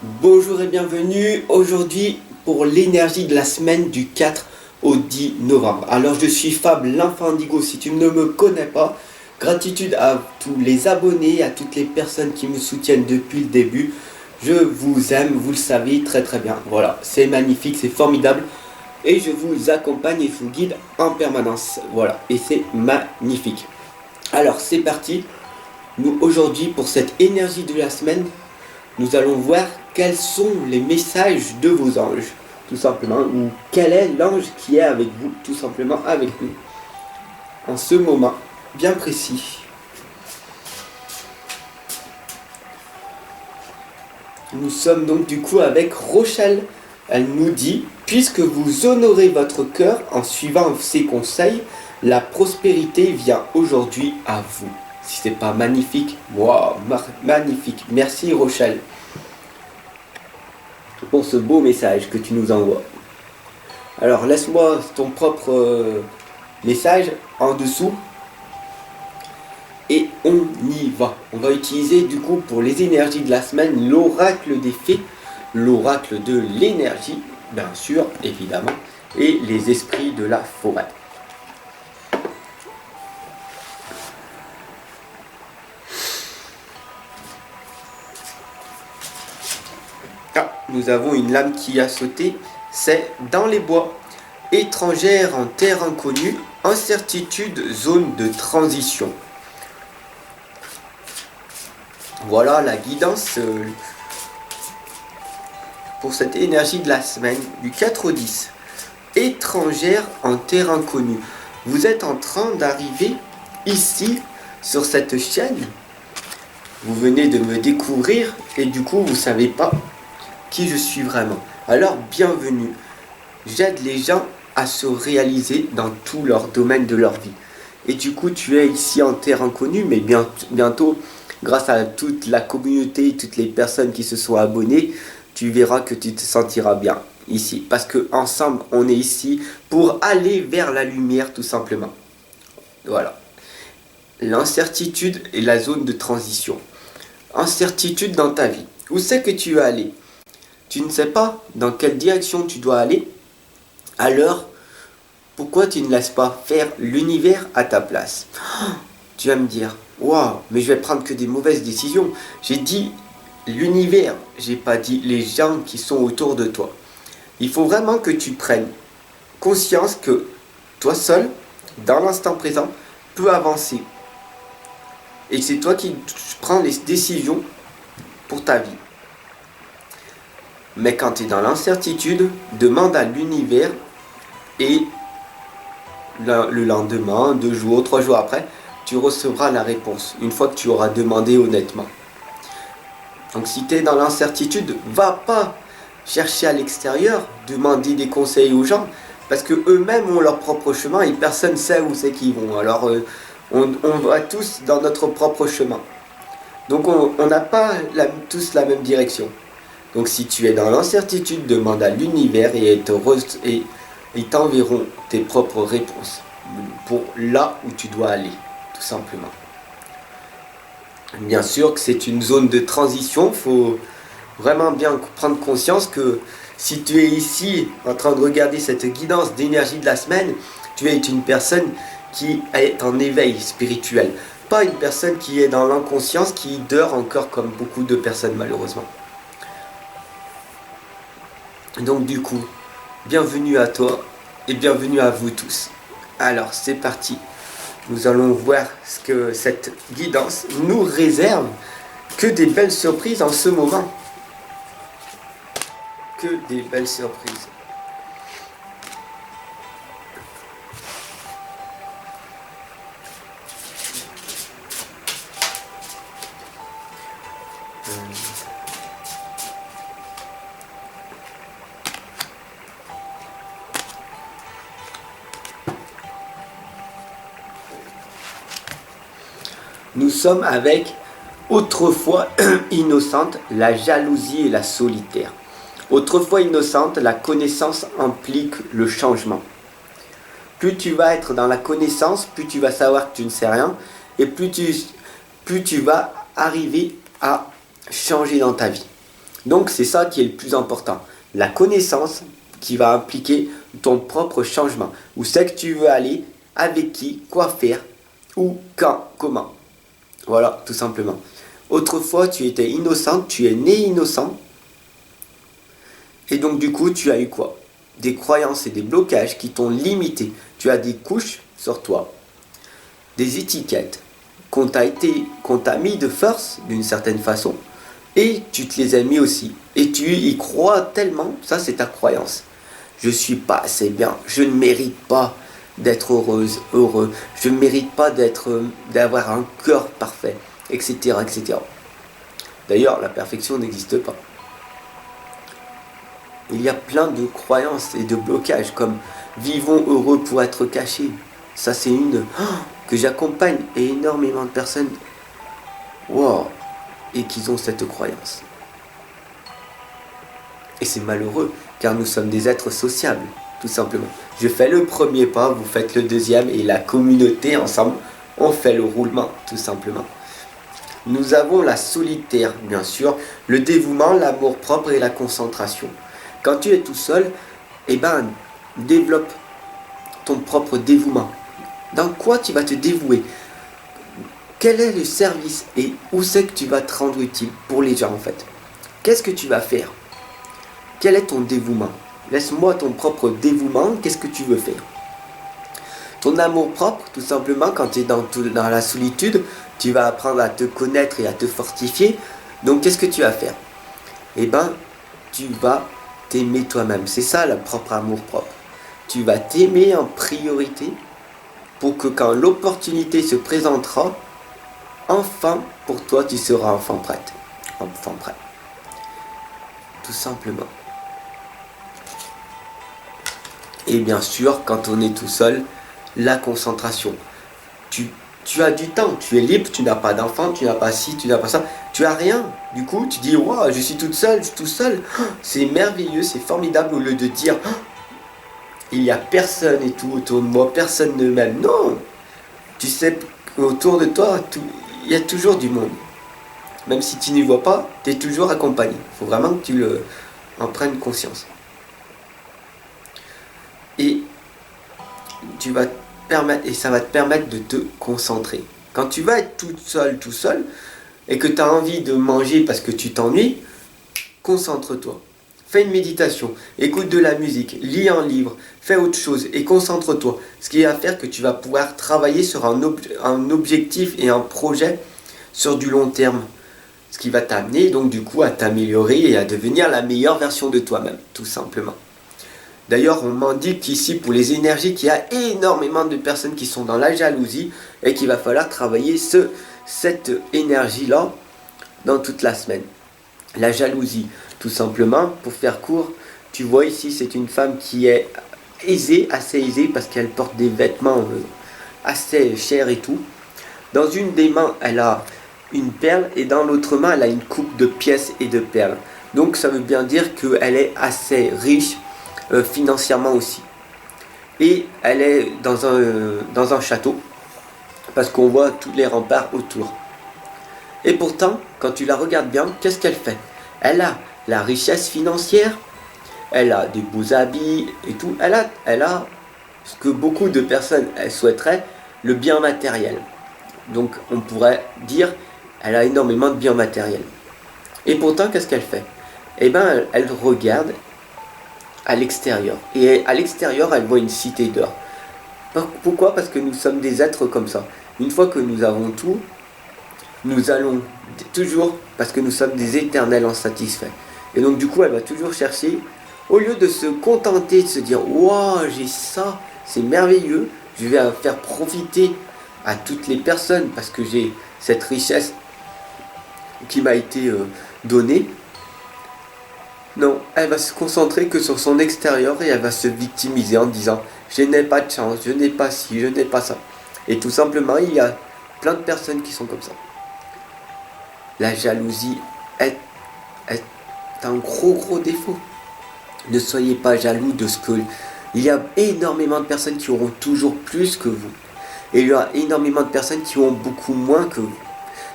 Bonjour et bienvenue aujourd'hui pour l'énergie de la semaine du 4 au 10 novembre. Alors je suis Fab l'Enfant Indigo, si tu ne me connais pas, gratitude à tous les abonnés, à toutes les personnes qui me soutiennent depuis le début. Je vous aime, vous le savez très très bien. Voilà, c'est magnifique, c'est formidable. Et je vous accompagne et je vous guide en permanence. Voilà, et c'est magnifique. Alors c'est parti. Nous aujourd'hui pour cette énergie de la semaine, nous allons voir quels sont les messages de vos anges, tout simplement, ou quel est l'ange qui est avec vous, tout simplement avec nous, en ce moment bien précis. Nous sommes donc du coup avec Rochelle. Elle nous dit, puisque vous honorez votre cœur en suivant ses conseils, la prospérité vient aujourd'hui à vous. Si c'est pas magnifique, waouh, magnifique. Merci Rochelle pour ce beau message que tu nous envoies. Alors laisse-moi ton propre message en dessous et on y va. On va utiliser du coup pour les énergies de la semaine l'oracle des fées, l'oracle de l'énergie, bien sûr, évidemment, et les esprits de la forêt. Ah, nous avons une lame qui a sauté, c'est dans les bois. Étrangère en terre inconnue, incertitude, zone de transition. Voilà la guidance pour cette énergie de la semaine du 4 au 10. Étrangère en terre inconnue. Vous êtes en train d'arriver ici sur cette chaîne. Vous venez de me découvrir et du coup vous ne savez pas qui je suis vraiment. Alors bienvenue. J'aide les gens à se réaliser dans tous leurs domaines de leur vie. Et du coup tu es ici en terre inconnue, mais bientôt, grâce à toute la communauté, toutes les personnes qui se sont abonnées, tu verras que tu te sentiras bien ici. Parce que ensemble, on est ici pour aller vers la lumière tout simplement. Voilà. L'incertitude est la zone de transition. Incertitude dans ta vie. Où c'est que tu vas aller? Tu ne sais pas dans quelle direction tu dois aller. Alors, pourquoi tu ne laisses pas faire l'univers à ta place? Tu vas me dire, waouh, mais je vais prendre que des mauvaises décisions. J'ai dit l'univers, j'ai pas dit les gens qui sont autour de toi. Il faut vraiment que tu prennes conscience que toi seul, dans l'instant présent, peux avancer. Et c'est toi qui prends les décisions pour ta vie. Mais quand tu es dans l'incertitude, demande à l'univers et le lendemain, 2 jours, 3 jours après, tu recevras la réponse, une fois que tu auras demandé honnêtement. Donc si tu es dans l'incertitude, va pas chercher à l'extérieur, demander des conseils aux gens, parce que eux-mêmes ont leur propre chemin et personne ne sait où c'est qu'ils vont. Alors on va tous dans notre propre chemin. Donc on n'a pas tous la même direction. Donc si tu es dans l'incertitude, demande à l'univers et ils t'enverront tes propres réponses pour là où tu dois aller, tout simplement. Bien sûr que c'est une zone de transition, il faut vraiment bien prendre conscience que si tu es ici en train de regarder cette guidance d'énergie de la semaine, tu es une personne qui est en éveil spirituel, pas une personne qui est dans l'inconscience, qui dort encore comme beaucoup de personnes malheureusement. Donc du coup, bienvenue à toi et bienvenue à vous tous. Alors c'est parti. Nous allons voir ce que cette guidance nous réserve. Que des belles surprises en ce moment. Que des belles surprises. Nous sommes avec autrefois innocente, la jalousie et la solitaire. Autrefois innocente, la connaissance implique le changement. Plus tu vas être dans la connaissance, plus tu vas savoir que tu ne sais rien, et plus tu vas arriver à changer dans ta vie. Donc c'est ça qui est le plus important. La connaissance qui va impliquer ton propre changement. Où c'est que tu veux aller, avec qui, quoi faire, où, quand, comment. Voilà, tout simplement. Autrefois, tu étais innocent, tu es né innocent. Et donc du coup, tu as eu quoi? Des croyances et des blocages qui t'ont limité. Tu as des couches sur toi, des étiquettes qu'on t'a mis de force d'une certaine façon. Et tu te les as mis aussi. Et tu y crois tellement, ça c'est ta croyance. Je suis pas assez bien, je ne mérite pas d'être heureuse, heureux, je ne mérite pas d'avoir un cœur parfait, etc., etc. D'ailleurs, la perfection n'existe pas. Il y a plein de croyances et de blocages comme vivons heureux pour être cachés. Ça c'est une que j'accompagne énormément de personnes. Wow, et qui ont cette croyance. Et c'est malheureux, car nous sommes des êtres sociables, tout simplement. Je fais le premier pas, vous faites le deuxième, et la communauté, ensemble, on fait le roulement, tout simplement. Nous avons la solitaire, bien sûr, le dévouement, l'amour-propre et la concentration. Quand tu es tout seul, eh ben, développe ton propre dévouement. Dans quoi tu vas te dévouer? Quel est le service et où c'est que tu vas te rendre utile pour les gens en fait? Qu'est-ce que tu vas faire? Quel est ton dévouement? Laisse-moi ton propre dévouement, qu'est-ce que tu veux faire? Ton amour propre, tout simplement, quand tu es dans la solitude, tu vas apprendre à te connaître et à te fortifier. Donc qu'est-ce que tu vas faire? Eh ben, tu vas t'aimer toi-même. C'est ça le propre amour propre. Tu vas t'aimer en priorité pour que quand l'opportunité se présentera, enfin, pour toi, tu seras enfin prête. Enfin prêt. Tout simplement. Et bien sûr, quand on est tout seul, la concentration. Tu as du temps, tu es libre, tu n'as pas d'enfant, tu n'as pas ci, tu n'as pas ça. Tu as rien. Du coup, tu dis, waouh, je suis toute seule, je suis tout seul. C'est merveilleux, c'est formidable, au lieu de dire, il n'y a personne et tout autour de moi, personne ne m'aime. Non, tu sais autour de toi, il y a toujours du monde. Même si tu n'y vois pas, tu es toujours accompagné. Il faut vraiment que tu en prennes conscience. Et tu vas te permettre, et ça va te permettre de te concentrer. Quand tu vas être tout seul, et que tu as envie de manger parce que tu t'ennuies, concentre-toi. Fais une méditation, écoute de la musique, lis un livre, fais autre chose et concentre-toi. Ce qui va faire que tu vas pouvoir travailler sur un objectif et un projet sur du long terme. Ce qui va t'amener donc du coup à t'améliorer et à devenir la meilleure version de toi-même, tout simplement. D'ailleurs, on m'indique ici pour les énergies qu'il y a énormément de personnes qui sont dans la jalousie et qu'il va falloir travailler cette énergie-là dans toute la semaine. La jalousie, tout simplement, pour faire court, tu vois ici, c'est une femme qui est aisée, assez aisée, parce qu'elle porte des vêtements assez chers et tout. Dans une des mains, elle a une perle et dans l'autre main, elle a une coupe de pièces et de perles. Donc ça veut bien dire qu'elle est assez riche financièrement aussi. Et elle est dans un château, parce qu'on voit tous les remparts autour. Et pourtant, quand tu la regardes bien, qu'est-ce qu'elle fait? Elle a la richesse financière, elle a des beaux habits et tout. Elle a ce que beaucoup de personnes souhaiteraient, le bien matériel. Donc on pourrait dire, elle a énormément de biens matériels. Et pourtant, qu'est-ce qu'elle fait? Eh bien, elle regarde à l'extérieur. Et à l'extérieur, elle voit une cité d'or. Pourquoi? Parce que nous sommes des êtres comme ça. Une fois que nous avons tout, nous allons toujours, parce que nous sommes des éternels insatisfaits. Et donc du coup, elle va toujours chercher, au lieu de se contenter, de se dire « Waouh, j'ai ça, c'est merveilleux, je vais faire profiter à toutes les personnes parce que j'ai cette richesse qui m'a été donnée ». Non, elle va se concentrer que sur son extérieur et elle va se victimiser en disant « Je n'ai pas de chance, je n'ai pas ci, je n'ai pas ça ». Et tout simplement, il y a plein de personnes qui sont comme ça. La jalousie est un gros défaut. Ne soyez pas jaloux de ce que... Il y a énormément de personnes qui auront toujours plus que vous. Et il y a énormément de personnes qui auront beaucoup moins que vous.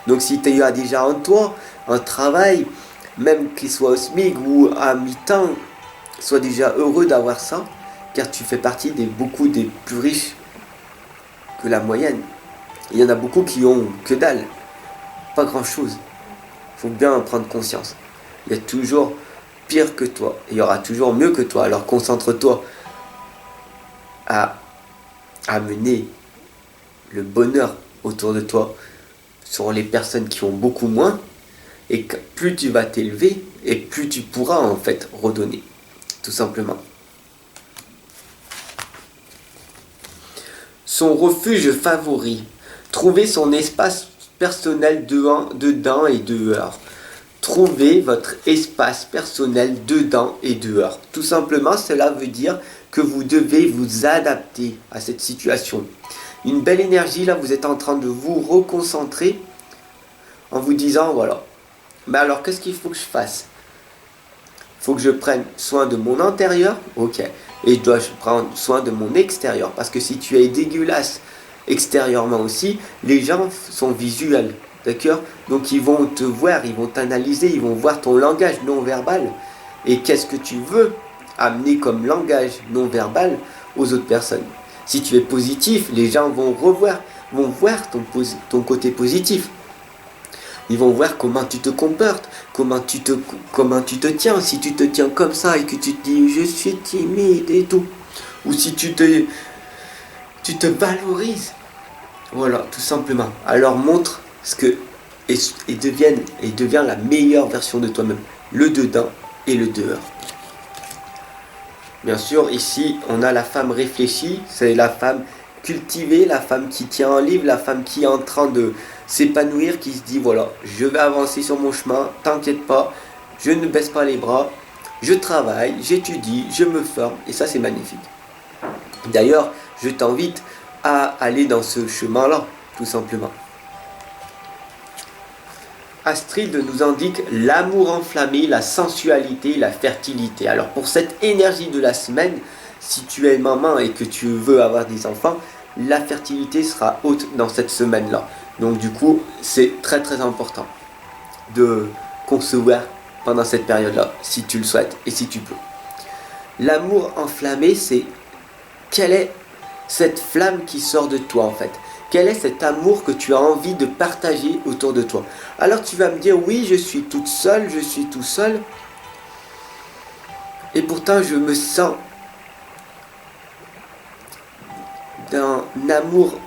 Donc si tu as déjà un toit, un travail, même qu'il soit au SMIC ou à mi-temps, sois déjà heureux d'avoir ça, car tu fais partie des beaucoup des plus riches que la moyenne. Il y en a beaucoup qui ont que dalle, pas grand-chose. Faut bien en prendre conscience. Il y a toujours pire que toi, il y aura toujours mieux que toi. Alors concentre-toi à amener le bonheur autour de toi sur les personnes qui ont beaucoup moins, et que plus tu vas t'élever et plus tu pourras en fait redonner, tout simplement. Son refuge favori, trouver son espace personnel dedans et dehors. Trouvez votre espace personnel dedans et dehors. Tout simplement, cela veut dire que vous devez vous adapter à cette situation. Une belle énergie, là, vous êtes en train de vous reconcentrer en vous disant, voilà, mais alors qu'est-ce qu'il faut que je fasse? Il faut que je prenne soin de mon intérieur, ok, et je dois prendre soin de mon extérieur, parce que si tu es dégueulasse extérieurement aussi, les gens sont visuels, d'accord? Donc ils vont te voir, ils vont t'analyser, ils vont voir ton langage non verbal, et qu'est-ce que tu veux amener comme langage non verbal aux autres personnes. Si tu es positif, les gens vont voir ton côté positif. Ils vont voir comment tu te comportes, comment tu te tiens. Si tu te tiens comme ça et que tu te dis je suis timide et tout. Ou si tu te valorises. Voilà, tout simplement. Alors montre ce que et deviens la meilleure version de toi-même. Le dedans et le dehors. Bien sûr, ici, on a la femme réfléchie, c'est la femme cultivée, la femme qui tient un livre, la femme qui est en train de s'épanouir, qui se dit, voilà, je vais avancer sur mon chemin, t'inquiète pas, je ne baisse pas les bras, je travaille, j'étudie, je me forme, et ça, c'est magnifique. D'ailleurs, je t'invite à aller dans ce chemin-là, tout simplement. Astrid nous indique l'amour enflammé, la sensualité, la fertilité. Alors pour cette énergie de la semaine, si tu es maman et que tu veux avoir des enfants, la fertilité sera haute dans cette semaine-là. Donc du coup, c'est très très important de concevoir pendant cette période-là, si tu le souhaites et si tu peux. L'amour enflammé, c'est quelle est cette flamme qui sort de toi en fait? Quel est cet amour que tu as envie de partager autour de toi? Alors tu vas me dire, oui, je suis toute seule, je suis tout seul. Et pourtant, je me sens d'un amour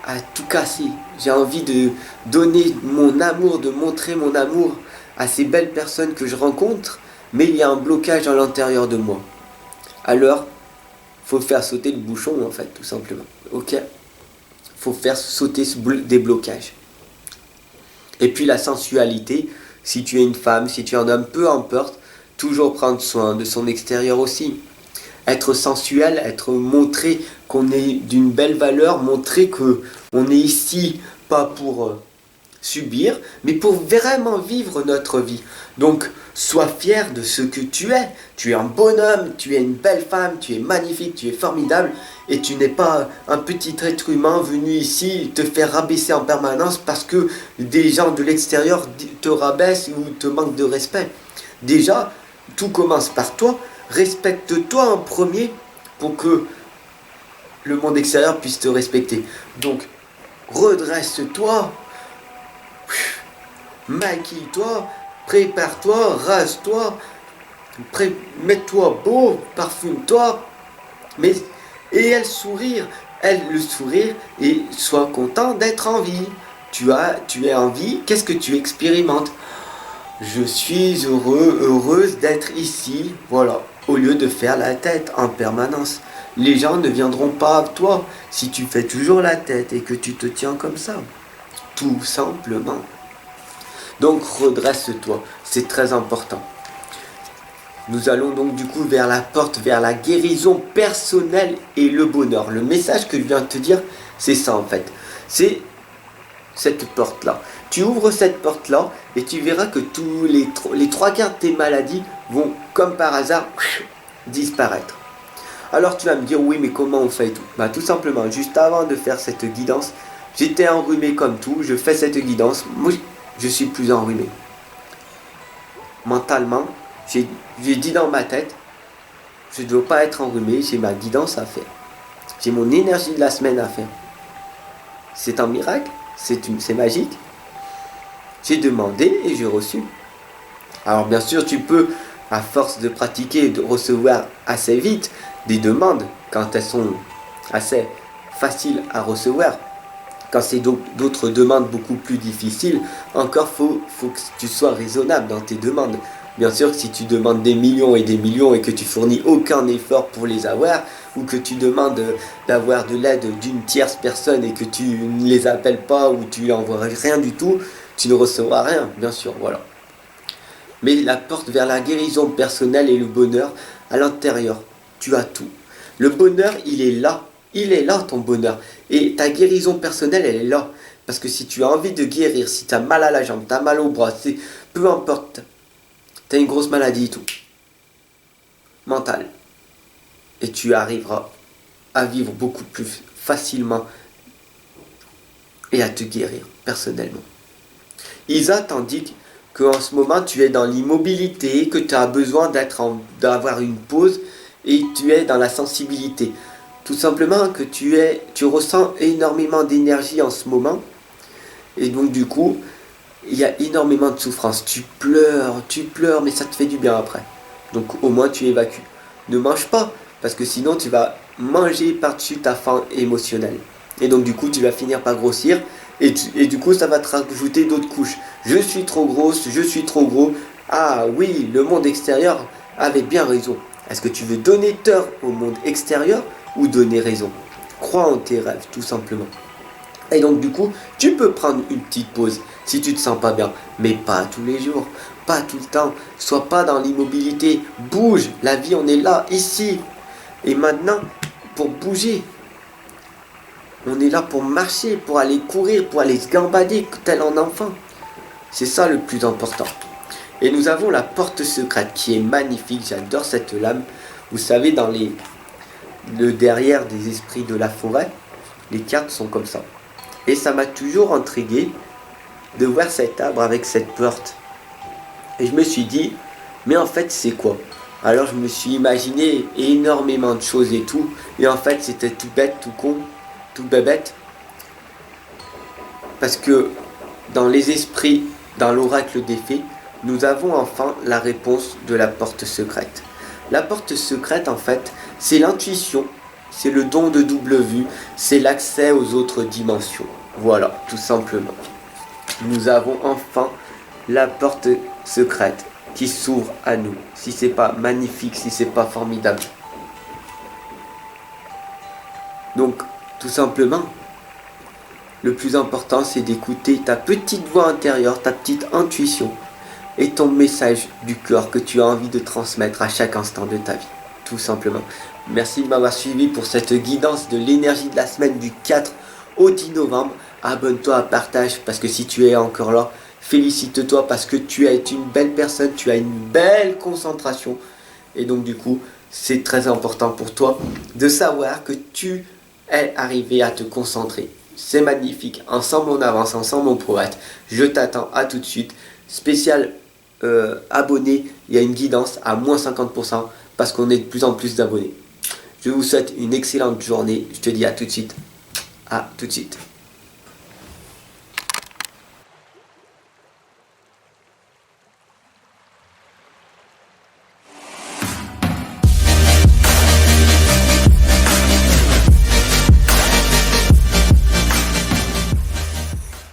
à tout casser. J'ai envie de donner mon amour, de montrer mon amour à ces belles personnes que je rencontre. Mais il y a un blocage à l'intérieur de moi. Alors, faut faire sauter le bouchon en fait, tout simplement. Ok? Faut faire sauter des blocages. Et puis la sensualité, si tu es une femme, si tu es un homme, peu importe, toujours prendre soin de son extérieur aussi. Être sensuel, être montré qu'on est d'une belle valeur, montrer que on est ici pas pour subir, mais pour vraiment vivre notre vie. Donc, sois fier de ce que tu es. Tu es un bonhomme, tu es une belle femme, tu es magnifique, tu es formidable, et tu n'es pas un petit être humain venu ici te faire rabaisser en permanence parce que des gens de l'extérieur te rabaissent ou te manquent de respect. Déjà, tout commence par toi. Respecte-toi en premier pour que le monde extérieur puisse te respecter. Donc, redresse-toi, maquille-toi, prépare-toi, rase-toi, mets-toi beau, parfume-toi, mais et elle le sourire et sois content d'être en vie. Tu es en vie, qu'est-ce que tu expérimentes? Je suis heureuse d'être ici, voilà, au lieu de faire la tête en permanence. Les gens ne viendront pas à toi si tu fais toujours la tête et que tu te tiens comme ça. Tout simplement. Donc redresse-toi, c'est très important. Nous allons donc du coup vers la porte, vers la guérison personnelle et le bonheur. Le message que je viens de te dire, c'est ça en fait. C'est cette porte-là. Tu ouvres cette porte-là et tu verras que tous les trois quarts de tes maladies vont, comme par hasard, disparaître. Alors tu vas me dire, oui, mais comment on fait et tout? Bah tout simplement, juste avant de faire cette guidance, j'étais enrhumé comme tout, je fais cette guidance, moi je suis plus enrhumé. mentalement, j'ai dit dans ma tête, je ne dois pas être enrhumé, j'ai ma guidance à faire. J'ai mon énergie de la semaine à faire. C'est un miracle, c'est magique. J'ai demandé et j'ai reçu. Alors bien sûr, tu peux, à force de pratiquer, de recevoir assez vite des demandes, quand elles sont assez faciles à recevoir. Quand c'est d'autres demandes beaucoup plus difficiles, encore faut que tu sois raisonnable dans tes demandes. Bien sûr, si tu demandes des millions et que tu fournis aucun effort pour les avoir, ou que tu demandes d'avoir de l'aide d'une tierce personne et que tu ne les appelles pas ou tu n'envoies rien du tout, tu ne recevras rien, bien sûr, voilà. Mais la porte vers la guérison personnelle et le bonheur à l'intérieur, tu as tout. Le bonheur, il est là. Il est là ton bonheur. Et ta guérison personnelle, elle est là. Parce que si tu as envie de guérir, si tu as mal à la jambe, tu as mal au bras, peu importe, tu as une grosse maladie et tout, mentale, et tu arriveras à vivre beaucoup plus facilement et à te guérir personnellement. Isa t'indique qu'en ce moment tu es dans l'immobilité, que tu as besoin d'avoir une pause et tu es dans la sensibilité. Tout simplement que tu ressens énormément d'énergie en ce moment et donc du coup il y a énormément de souffrance. Tu pleures mais ça te fait du bien après. Donc au moins tu évacues. Ne mange pas parce que sinon tu vas manger par-dessus ta faim émotionnelle. Et donc du coup tu vas finir par grossir et du coup ça va te rajouter d'autres couches. Je suis trop grosse, je suis trop gros. Ah oui, le monde extérieur avait bien raison. Est-ce que tu veux donner tort au monde extérieur ou donner raison? Crois en tes rêves, tout simplement. Et donc du coup, tu peux prendre une petite pause si tu te sens pas bien, mais pas tous les jours, pas tout le temps. Sois pas dans l'immobilité, bouge. La vie, on est là, ici. Et maintenant, pour bouger, on est là pour marcher, pour aller courir, pour aller se gambader tel un enfant. C'est ça le plus important. Et nous avons la porte secrète qui est magnifique. J'adore cette lame. Vous savez, dans le derrière des esprits de la forêt, les cartes sont comme ça. Et ça m'a toujours intrigué de voir cet arbre avec cette porte. Et je me suis dit, mais en fait c'est quoi? Alors je me suis imaginé énormément de choses et tout. Et en fait c'était tout bête, tout con, tout bébête. Parce que dans les esprits, dans l'oracle des fées, nous avons enfin la réponse de la porte secrète. La porte secrète en fait, c'est l'intuition, c'est le don de double vue, c'est l'accès aux autres dimensions. Voilà, tout simplement. Nous avons enfin la porte secrète qui s'ouvre à nous. Si c'est pas magnifique, si c'est pas formidable. Donc, tout simplement, le plus important c'est d'écouter ta petite voix intérieure, ta petite intuition et ton message du cœur que tu as envie de transmettre à chaque instant de ta vie. Tout simplement. Merci de m'avoir suivi pour cette guidance de l'énergie de la semaine du 4 au 10 novembre. Abonne-toi, partage, parce que si tu es encore là, félicite-toi parce que tu es une belle personne, tu as une belle concentration. Et donc du coup, c'est très important pour toi de savoir que tu es arrivé à te concentrer. C'est magnifique. Ensemble on avance, ensemble on progresse. Je t'attends, à tout de suite. Spécial abonné, il y a une guidance à moins 50% parce qu'on est de plus en plus d'abonnés. Je vous souhaite une excellente journée. Je te dis à tout de suite. À tout de suite.